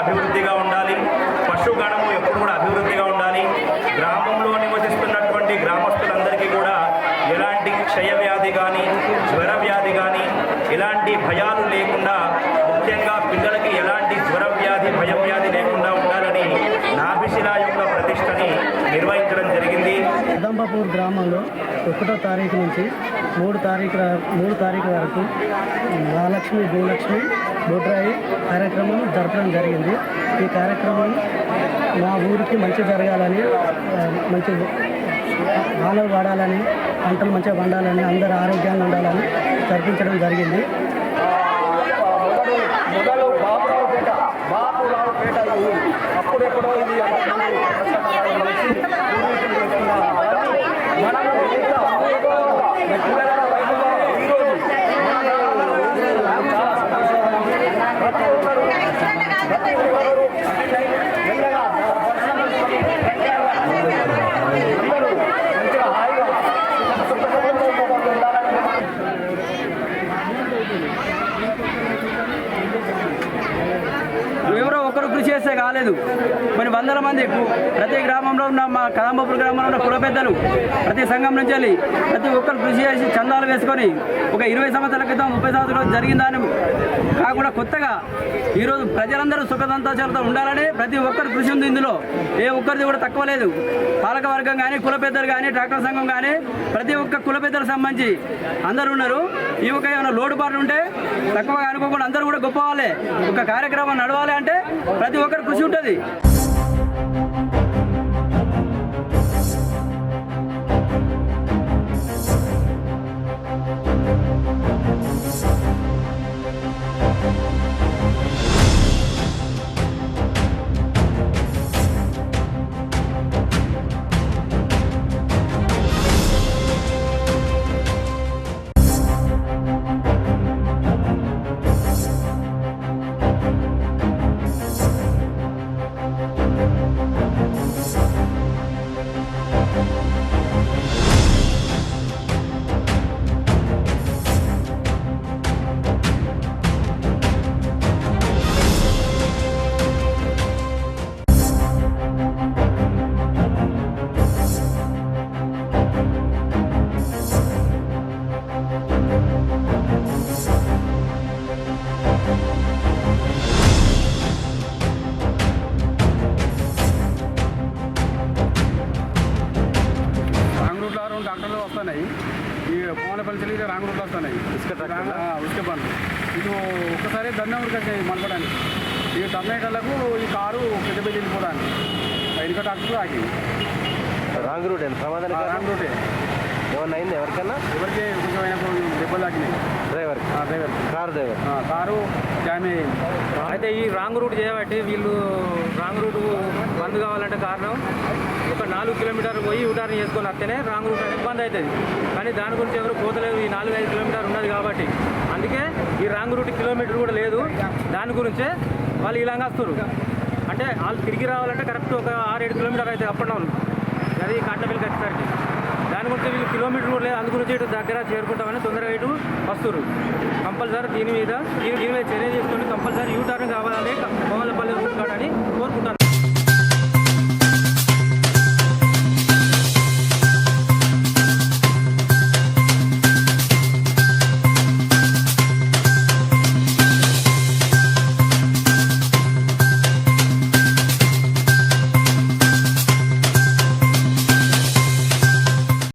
అభివృద్ధిగా ఉండాలి, పశుగణము ఎప్పుడు కూడా అభివృద్ధిగా ఉండాలి, గ్రామంలో నివసిస్తున్నటువంటి గ్రామస్తులందరికీ కూడా ఎలాంటి క్షయవ్యాధి కానీ జ్వర వ్యాధి కానీ ఎలాంటి భయాలు లేకుండా, ముఖ్యంగా పిల్లలకి ఎలాంటి జ్వర వ్యాధి భయం వ్యాధి లేకుండా ఉండాలని నాభిశిల యొక్క ప్రతిష్టని నిర్వహించడం జరిగింది. కదంబాపూర్ గ్రామంలో 1వ తారీఖు నుంచి 3 తారీఖు వరకు మహాలక్ష్మి భూలక్ష్మి బొడ్రాయి కార్యక్రమం జరపడం జరిగింది. ఈ కార్యక్రమం మా ఊరికి మంచి జరగాలని, మంచి వానలు పడాలని, పంటలు మంచిగా పండాలని, అందరూ ఆరోగ్యంగా ఉండాలని జరిపించడం జరిగింది. మొదలు బాపురావుపేట అప్పుడెప్పుడో ఇది ఎవరో ఒకరు కృషి చేస్తే కాలేదు, మరి వందల మంది ప్రతి గ్రామంలో ఉన్న మా కదంబాపూర్ గ్రామంలో ఉన్న కుల పెద్దలు ప్రతి సంఘం నుంచి వెళ్ళి ప్రతి ఒక్కరు కృషి చేసి చందాలు వేసుకొని ఒక 20 సంవత్సరాల క్రితం 30 సంవత్సరాలు జరిగిందని కాకుండా కొత్తగా ఈరోజు ప్రజలందరూ సుఖ సంతోషాలతో ఉండాలని ప్రతి ఒక్కరు కృషి ఉంది. ఇందులో ఏ ఒక్కరిది కూడా తక్కువ లేదు. పాలకవర్గం కానీ కుల పెద్దలు కానీ ట్రాక్టర్ సంఘం కానీ ప్రతి ఒక్క కుల పెద్దలకు సంబంధించి అందరూ ఉన్నారు. ఈ ఒక ఏమైనా లోటుపాట్లు ఉంటే తక్కువగా అనుకోకుండా అందరూ కూడా గొప్ప వాళ్ళే. ఒక కార్యక్రమం నడవాలి అంటే ప్రతి ఒక్కరు కృషి ఉంటుంది. డాక్టర్లు వస్తున్నాయి, ఈ పోనపల్లి రాంగ్ రూట్లో వస్తున్నాయి ఉసుక పనులు. ఇది ఒక్కసారి దండం వచ్చాయి మనపడానికి. ఈ టర్నేటర్లకు ఈ కారు పెద్ద పెద్ద వెళ్ళిపోవడానికి ఇంకా డాక్టర్ ఆగి రాంగ్ రూట్ ప్రమాదం రాంగ్ రూటే. ఏమన్నా అయింది ఎవరికన్నా? ఎవరికి కొంచెం అయినప్పుడు దెబ్బలు తాకినాయి. డ్రైవర్ కారు జామ్ అయ్యింది. అయితే ఈ రాంగ్ రూట్ చేయబట్టి వీళ్ళు రాంగ్ రూట్ బంద్ కావాలంటే కారణం ఒక 4 కిలోమీటర్లు పోయి యూటర్న్ చేసుకొని వస్తేనే రాంగ్ రూట్ అనేది బంద్ అవుతుంది. కానీ దాని గురించి ఎవరు పోతలేదు. ఈ 4-5 కిలోమీటర్ ఉన్నది కాబట్టి అందుకే ఈ రాంగ్ రూట్ కిలోమీటర్ కూడా లేదు. దాని గురించే వాళ్ళు ఇలాగా వస్తారు. అంటే వాళ్ళు తిరిగి రావాలంటే కరెక్ట్ ఒక 6-7 కిలోమీటర్ అయితే అప్ అండ్ డౌన్, అది కాట్లపల్లికి వచ్చేసరికి. దాని గురించి వీళ్ళు కిలోమీటర్ కూడా లేదు. అందు గురించి ఇటు దగ్గర చేరుకుంటామని తొందరగా ఇటు వస్తారు. కంపల్సరీ దీని మీద చర్య చేసుకొని కంపల్సరీ యూటర్న్ కావాలి.